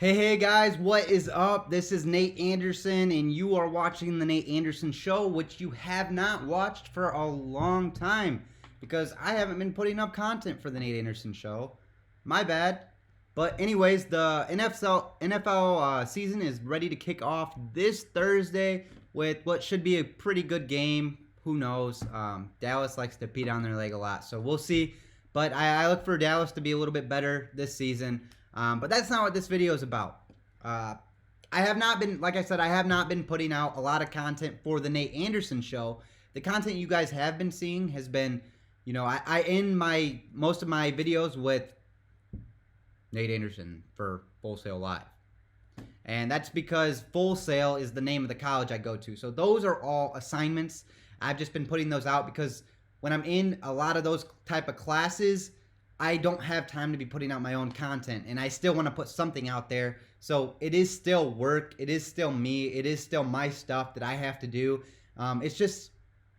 Hey guys, what is up? This is Nate Anderson, and you are watching The Nate Anderson Show, which you have not watched for a long time because I haven't been putting up content for The Nate Anderson Show. My bad. But, anyways, the NFL season is ready to kick off this Thursday with what should be a pretty good game. Who knows? Dallas likes to pee down their leg a lot, so we'll see. But I look for Dallas to be a little bit better this season. But that's not what this video is about. I have not been, like I said, I have not been putting out a lot of content for the Nate Anderson Show. The content you guys have been seeing has been, I end most of my videos with Nate Anderson for Full Sail Live. And that's because Full Sail is the name of the college I go to. So those are all assignments. I've just been putting those out because when I'm in a lot of those type of classes, I don't have time to be putting out my own content, and I still want to put something out there. So it is still work. It is still me. It is still my stuff that I have to do. It's just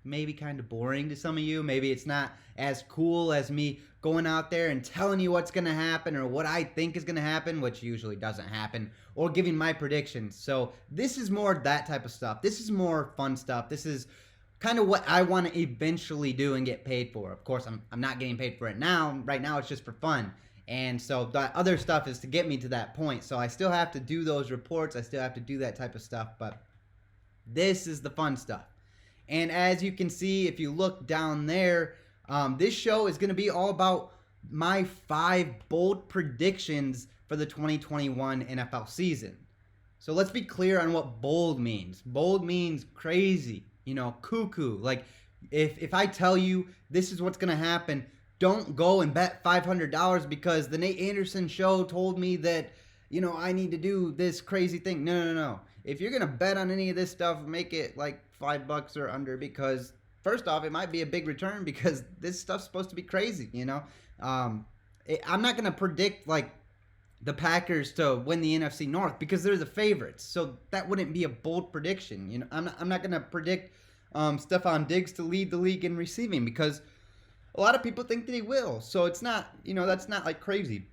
maybe kind of boring to some of you. Maybe it's not as cool as me going out there and telling you what's going to happen or what I think is going to happen, which usually doesn't happen, or giving my predictions. So this is more that type of stuff. This is more fun stuff. This is kind of what I want to eventually do and get paid for. Of course, I'm not getting paid for it now. Right now, it's just for fun. And so the other stuff is to get me to that point. So I still have to do those reports. I still have to do that type of stuff. But this is the fun stuff. And as you can see, if you look down there, this show is going to be all about my 5 bold predictions for the 2021 NFL season. So let's be clear on what bold means. Bold means crazy. Cuckoo. Like, if I tell you this is what's going to happen, don't go and bet $500 because the Nate Anderson Show told me that, I need to do this crazy thing. No. If you're going to bet on any of this stuff, make it like $5 or under because, first off, it might be a big return because this stuff's supposed to be crazy, I'm not going to predict, like, the Packers to win the NFC North because they're the favorites. So that wouldn't be a bold prediction. I'm not going to predict Stephon Diggs to lead the league in receiving because a lot of people think that he will. So it's not, that's not like crazy.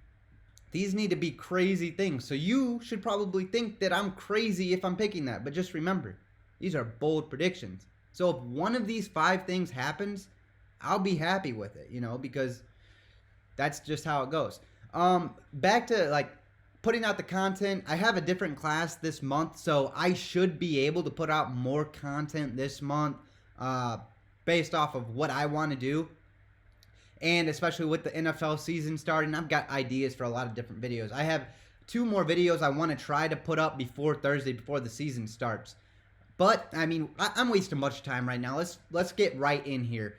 These need to be crazy things. So you should probably think that I'm crazy if I'm picking that. But just remember, these are bold predictions. So if one of these 5 things happens, I'll be happy with it, because that's just how it goes. Back to like putting out the content. I have a different class this month, so I should be able to put out more content this month, based off of what I want to do. And especially with the NFL season starting, I've got ideas for a lot of different videos. I have 2 more videos I want to try to put up before Thursday, before the season starts. But, I'm wasting much time right now. Let's get right in here.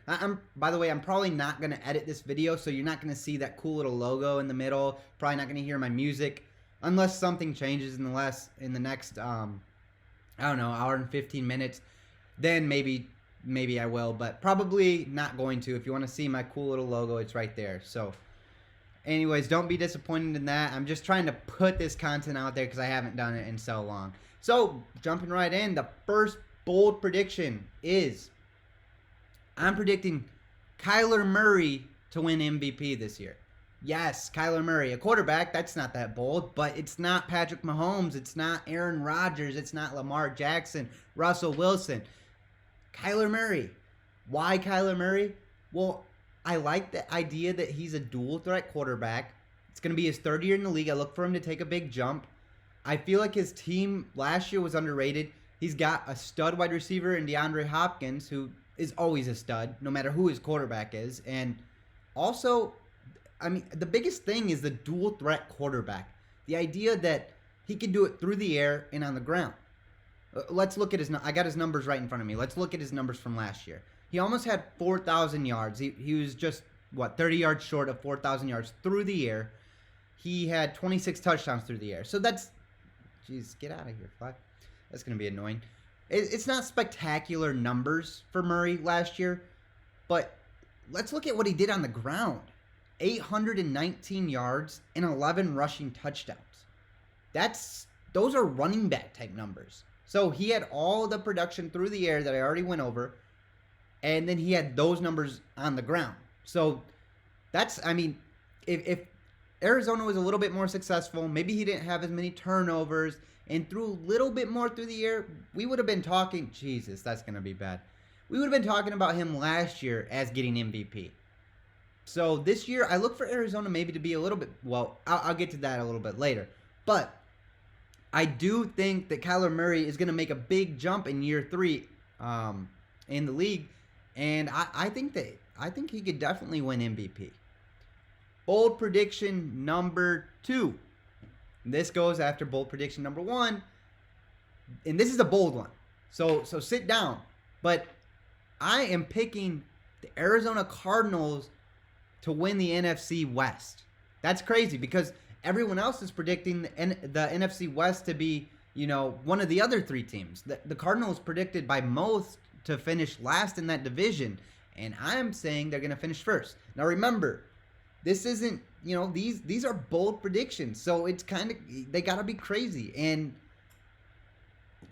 By the way, I'm probably not going to edit this video, so you're not going to see that cool little logo in the middle. Probably not going to hear my music unless something changes in the next, hour and 15 minutes. Then maybe I will, but probably not going to. If you want to see my cool little logo, it's right there. So, anyways, don't be disappointed in that. I'm just trying to put this content out there because I haven't done it in so long. So, jumping right in, the first bold prediction is I'm predicting Kyler Murray to win MVP this year. Yes, Kyler Murray, a quarterback, that's not that bold, but it's not Patrick Mahomes, it's not Aaron Rodgers, it's not Lamar Jackson, Russell Wilson. Kyler Murray. Why Kyler Murray? Well, I like the idea that he's a dual threat quarterback. It's going to be his 3rd year in the league. I look for him to take a big jump. I feel like his team last year was underrated. He's got a stud wide receiver in DeAndre Hopkins, who is always a stud, no matter who his quarterback is. And also, the biggest thing is the dual threat quarterback. The idea that he can do it through the air and on the ground. Let's look at I got his numbers right in front of me. Let's look at his numbers from last year. He almost had 4,000 yards. He was just, 30 yards short of 4,000 yards through the air. He had 26 touchdowns through the air. So that's, jeez, get out of here, Fly. That's going to be annoying. It's not spectacular numbers for Murray last year, but let's look at what he did on the ground. 819 yards and 11 rushing touchdowns. Those are running back type numbers. So he had all the production through the air that I already went over, and then he had those numbers on the ground. So that's, if Arizona was a little bit more successful. Maybe he didn't have as many turnovers and threw a little bit more through the air. We would have been talking, Jesus, that's going to be bad. We would have been talking about him last year as getting MVP. So this year, I look for Arizona maybe to be a little bit, well, I'll get to that a little bit later. But I do think that Kyler Murray is going to make a big jump in year 3 in the league. And I think he could definitely win MVP. Bold prediction number 2. This goes after bold prediction number 1. And this is a bold one. So sit down. But I am picking the Arizona Cardinals to win the NFC West. That's crazy because everyone else is predicting the NFC West to be, one of the other 3 teams. The Cardinals predicted by most to finish last in that division, and I'm saying they're going to finish first. Now remember, this isn't, these are bold predictions, so it's kind of, they got to be crazy. And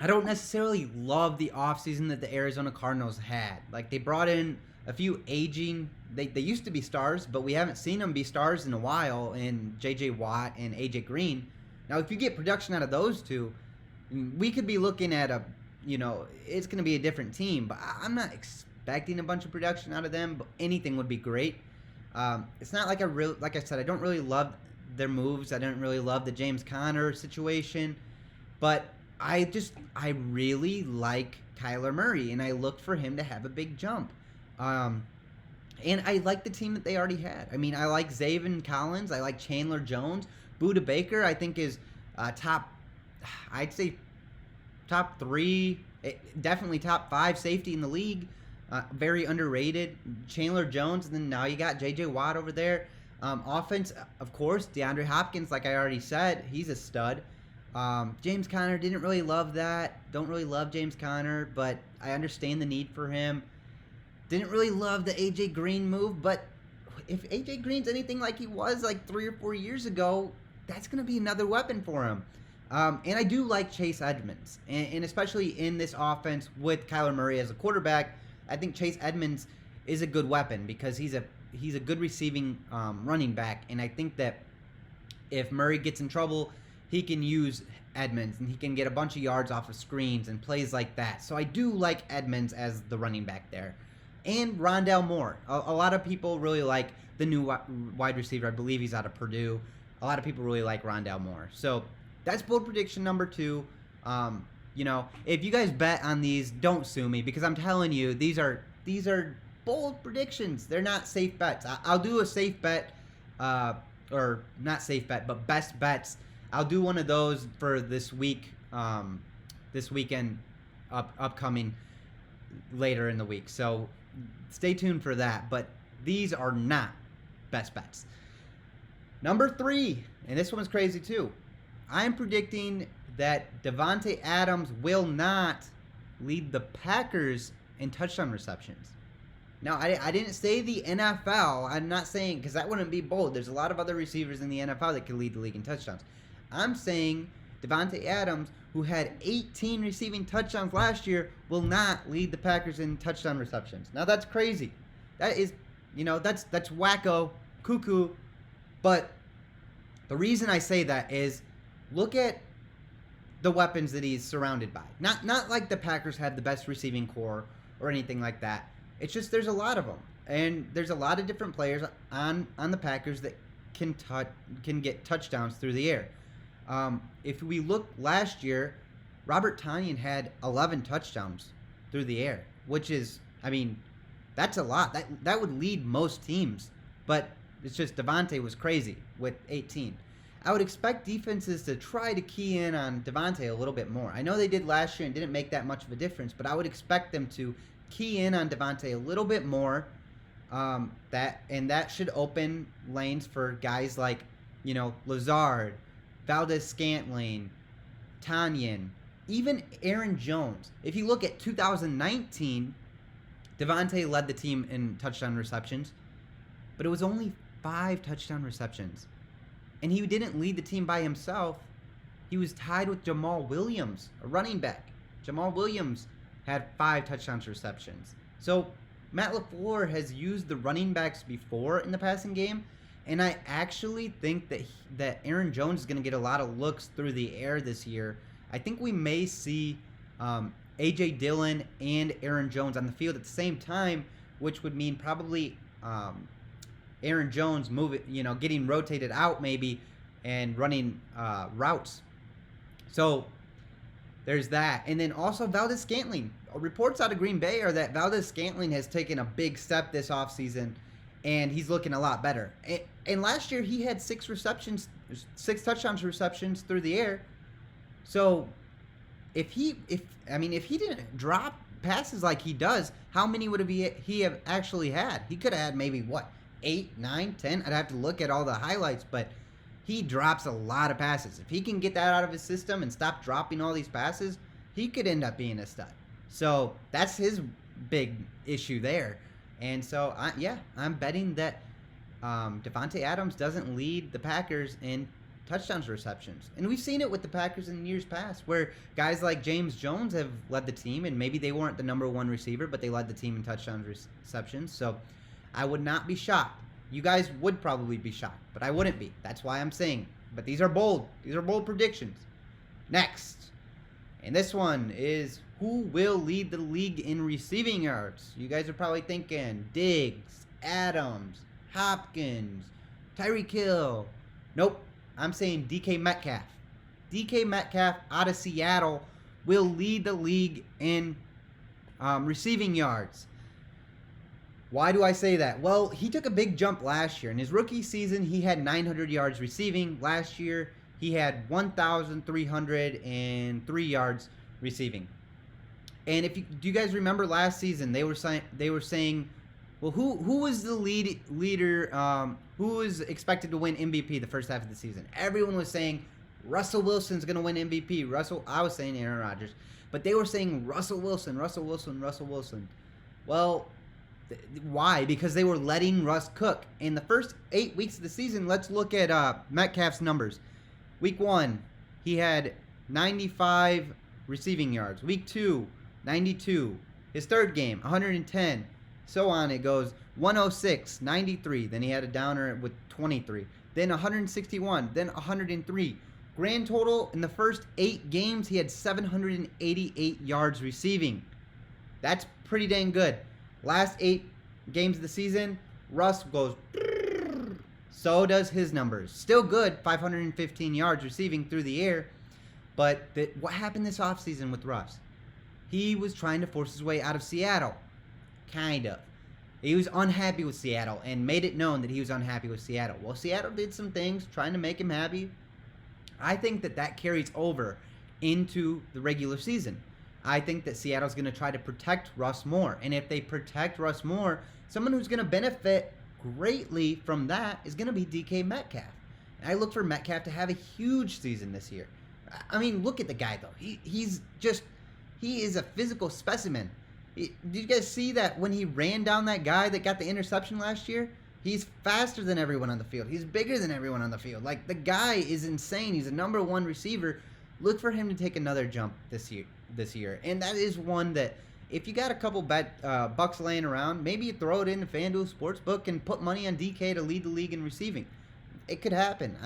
I don't necessarily love the offseason that the Arizona Cardinals had. Like, they brought in a few aging, they used to be stars, but we haven't seen them be stars in a while, in J.J. Watt and A.J. Green. Now, if you get production out of those 2, we could be looking at it's going to be a different team, but I'm not expecting a bunch of production out of them, but anything would be great. It's not like like I said, I don't really love their moves. I don't really love the James Conner situation, but I really like Kyler Murray, and I look for him to have a big jump. And I like the team that they already had. I mean, I like Zaven Collins. I like Chandler Jones. Budda Baker, I think, is I'd say top 3, definitely top 5 safety in the league. Very underrated. Chandler Jones, and then now you got J.J. Watt over there. Offense, of course, DeAndre Hopkins, like I already said, he's a stud. James Conner, didn't really love that. Don't really love James Conner, but I understand the need for him. Didn't really love the A.J. Green move, but if A.J. Green's anything like he was like 3 or 4 years ago, that's going to be another weapon for him. And I do like Chase Edmonds, and especially in this offense with Kyler Murray as a quarterback, I think Chase Edmonds is a good weapon because he's a good receiving running back, and I think that if Murray gets in trouble, he can use Edmonds, and he can get a bunch of yards off of screens and plays like that. So I do like Edmonds as the running back there. And Rondale Moore. A lot of people really like the new wide receiver. I believe he's out of Purdue. A lot of people really like Rondale Moore. So that's bold prediction number 2. If you guys bet on these, don't sue me because I'm telling you, these are bold predictions. They're not safe bets. I'll do a safe bet, or not safe bet, but best bets. I'll do one of those for this week, this weekend, upcoming later in the week. So stay tuned for that. But these are not best bets. Number 3, and this one's crazy too. I'm predicting that Davante Adams will not lead the Packers in touchdown receptions. Now, I didn't say the NFL. I'm not saying, because that wouldn't be bold. There's a lot of other receivers in the NFL that can lead the league in touchdowns. I'm saying Davante Adams, who had 18 receiving touchdowns last year, will not lead the Packers in touchdown receptions. Now, that's crazy. That is, that's wacko, cuckoo. But the reason I say that is, look at the weapons that he's surrounded by. Not like the Packers have the best receiving core or anything like that. It's just there's a lot of them, and there's a lot of different players on the Packers that can get touchdowns through the air. If we look last year, Robert Tonyan had 11 touchdowns through the air, which is, that's a lot. That would lead most teams, but it's just Davante was crazy with 18. I would expect defenses to try to key in on Davante a little bit more. I know they did last year and didn't make that much of a difference, but I would expect them to key in on Davante a little bit more. That should open lanes for guys like, Lazard, Valdez-Scantling, Tonyan, even Aaron Jones. If you look at 2019, Davante led the team in touchdown receptions, but it was only 5 touchdown receptions. And he didn't lead the team by himself. He was tied with Jamal Williams, a running back. Jamal Williams had 5 touchdowns receptions. So Matt LaFleur has used the running backs before in the passing game, And I actually think that Aaron Jones is going to get a lot of looks through the air this year. I think we may see A.J. Dillon and Aaron Jones on the field at the same time, which would mean probably Aaron Jones getting rotated out maybe and running routes. So there's that. And then also Valdez-Scantling. Reports out of Green Bay are that Valdez-Scantling has taken a big step this offseason, and he's looking a lot better. And last year he had 6 touchdowns receptions through the air. So if he didn't drop passes like he does, how many would he have actually had? He could have had maybe 8, 9, 10. I'd have to look at all the highlights, but he drops a lot of passes. If he can get that out of his system and stop dropping all these passes, he could end up being a stud. So that's his big issue there. And so, I'm betting that Davante Adams doesn't lead the Packers in touchdowns receptions. And we've seen it with the Packers in years past where guys like James Jones have led the team, and maybe they weren't the number 1 receiver, but they led the team in touchdowns receptions. So I would not be shocked. You guys would probably be shocked, but I wouldn't be. That's why I'm saying. But these are bold. These are bold predictions. Next. And this one is who will lead the league in receiving yards? You guys are probably thinking Diggs, Adams, Hopkins, Tyreek Hill. Nope. I'm saying DK Metcalf. DK Metcalf out of Seattle will lead the league in receiving yards. Why do I say that? Well, he took a big jump last year. In his rookie season, he had 900 yards receiving. Last year, he had 1,303 yards receiving. And do you guys remember last season? They were saying, well, who was the leader? Who was expected to win MVP the first half of the season? Everyone was saying Russell Wilson's going to win MVP. I was saying Aaron Rodgers, but they were saying Russell Wilson. Well, why? Because they were letting Russ cook. In the first 8 weeks of the season, let's look at Metcalf's numbers. Week 1, he had 95 receiving yards. Week 2, 92. His third game, 110. So on it goes. 106, 93. Then he had a downer with 23. Then 161. Then 103. Grand total in the first 8 games, he had 788 yards receiving. That's pretty dang good. Last 8 games of the season, Russ goes. So does his numbers. Still good, 515 yards receiving through the air. But what happened this offseason with Russ? He was trying to force his way out of Seattle. Kind of. He was unhappy with Seattle and made it known that he was unhappy with Seattle. Well, Seattle did some things trying to make him happy. I think that carries over into the regular season. I think that Seattle's going to try to protect Russ more. And if they protect Russ more, someone who's going to benefit greatly from that is going to be DK Metcalf. And I look for Metcalf to have a huge season this year. I mean, look at the guy, though. He is a physical specimen. Did you guys see that when he ran down that guy that got the interception last year? He's faster than everyone on the field. He's bigger than everyone on the field. Like, the guy is insane. He's a number 1 receiver. Look for him to take another jump this year. And that is one that, if you got a couple bucks laying around, maybe you throw it in the FanDuel Sportsbook and put money on DK to lead the league in receiving. It could happen.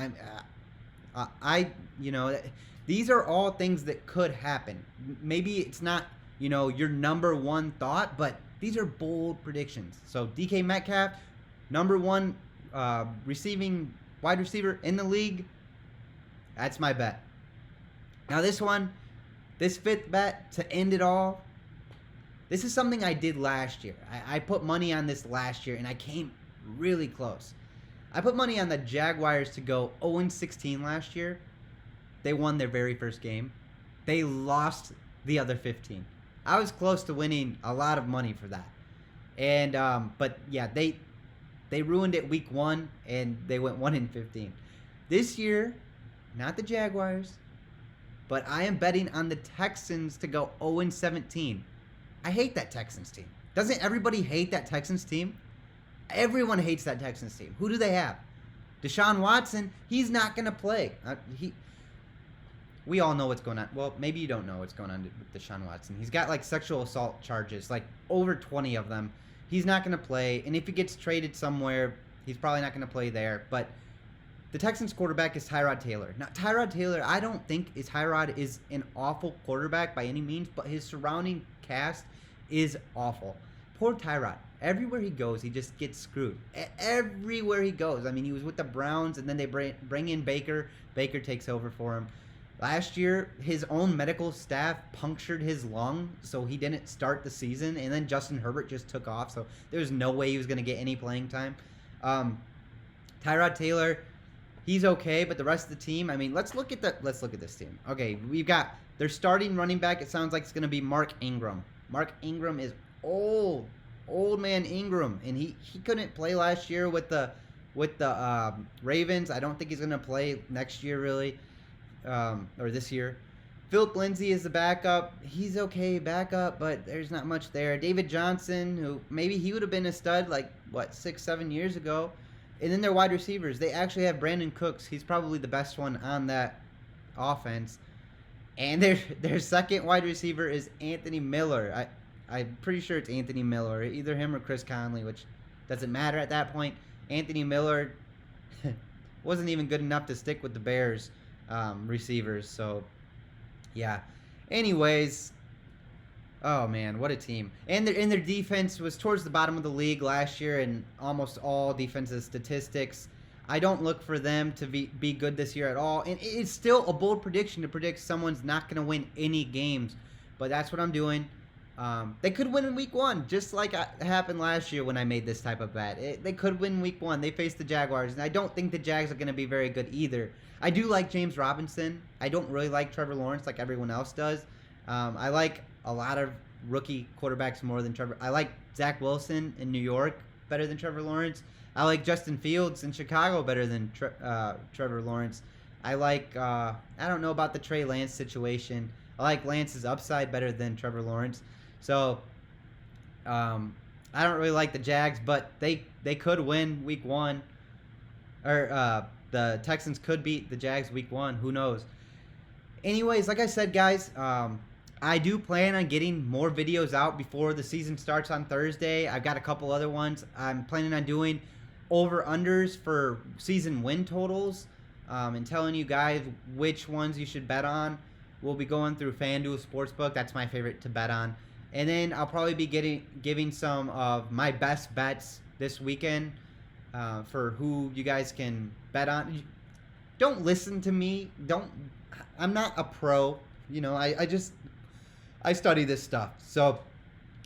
These are all things that could happen. Maybe it's not, your number 1 thought, but these are bold predictions. So DK Metcalf, number 1 receiving wide receiver in the league. That's my bet. Now this 5th bet to end it all, this is something I did last year. I put money on this last year, and I came really close. I put money on the Jaguars to go 0-16 last year. They won their very first game. They lost the other 15. I was close to winning a lot of money for that. And but yeah, they ruined it week 1, and they went 1-15. This year, not the Jaguars, but I am betting on the Texans to go 0-17. I hate that Texans team. Doesn't everybody hate that Texans team? Everyone hates that Texans team. Who do they have? Deshaun Watson. He's not going to play. We all know what's going on. Well, maybe you don't know what's going on with Deshaun Watson. He's got like sexual assault charges, like over 20 of them. He's not going to play. And if he gets traded somewhere, He's probably not going to play there. But the Texans quarterback is Tyrod Taylor. Now, Tyrod Taylor, I don't think Tyrod is an awful quarterback by any means, but his surrounding cast is awful. Poor Tyrod. Everywhere he goes, he just gets screwed. Everywhere he goes. I mean, he was with the Browns, and then they bring in Baker. Baker takes over for him. Last year, his own medical staff punctured his lung, so he didn't start the season. And then Justin Herbert just took off, so there's no way he was going to get any playing time. Tyrod Taylor, he's okay, but the rest of the team, I mean, let's look at this team. Okay, we've got their starting running back. It sounds like it's going to be Mark Ingram. Mark Ingram is old man Ingram, and he couldn't play last year with the Ravens. I don't think he's going to play next year really. Or this year. Philip Lindsay is the backup. He's okay, backup, but there's not much there. David Johnson, who maybe he would have been a stud 6-7 years ago. And then their wide receivers. They actually have Brandon Cooks. He's probably the best one on that offense. And their second wide receiver is Anthony Miller. I'm pretty sure it's Anthony Miller. Either him or Chris Conley, which doesn't matter at that point. Anthony Miller wasn't even good enough to stick with the Bears receivers. So, yeah. Anyways, oh man, what a team! And their defense was towards the bottom of the league last year in almost all defensive statistics. I don't look for them to be good this year at all. And it's still a bold prediction to predict someone's not going to win any games, but that's what I'm doing. They could win in week 1, just like happened last year when I made this type of bet. They could win week 1. They faced the Jaguars, and I don't think the Jags are going to be very good either. I do like James Robinson. I don't really like Trevor Lawrence like everyone else does. I like a lot of rookie quarterbacks more than Trevor. I like Zach Wilson in New York better than Trevor Lawrence. I like Justin Fields in Chicago better than Trevor Lawrence. I like, I don't know about the Trey Lance situation. I like Lance's upside better than Trevor Lawrence. So, I don't really like the Jags, but they could win week 1. Or the Texans could beat the Jags week 1. Who knows? Anyways, like I said, guys, I do plan on getting more videos out before the season starts on Thursday. I've got a couple other ones. I'm planning on doing over-unders for season win totals and telling you guys which ones you should bet on. We'll be going through FanDuel Sportsbook. That's my favorite to bet on. And then I'll probably be giving some of my best bets this weekend for who you guys can bet on. Don't listen to me. I'm not a pro. You know, I study this stuff. So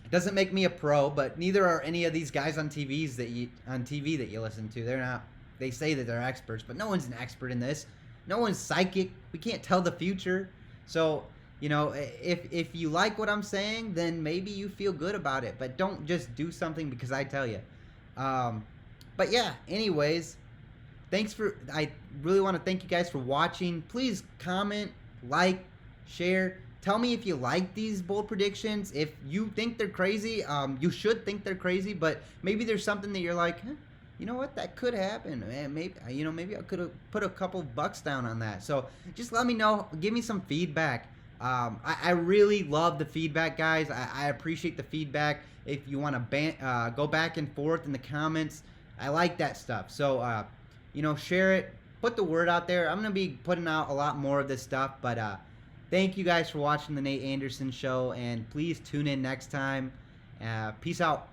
it doesn't make me a pro, but neither are any of these guys on TV that you listen to. They're not. They say that they're experts, but no one's an expert in this. No one's psychic. We can't tell the future. So, you know, if you like what I'm saying, then maybe you feel good about it. But don't just do something because I tell you. But yeah, anyways, I really want to thank you guys for watching. Please comment, like, share. Tell me if you like these bold predictions. If you think they're crazy, you should think they're crazy. But maybe there's something that you're like, you know what, that could happen. Man, maybe I could have put a couple bucks down on that. So just let me know. Give me some feedback. I really love the feedback, guys. I appreciate the feedback. If you want to go back and forth in the comments, I like that stuff. So, share it. Put the word out there. I'm going to be putting out a lot more of this stuff. But thank you guys for watching the Nate Anderson Show. And please tune in next time. Peace out.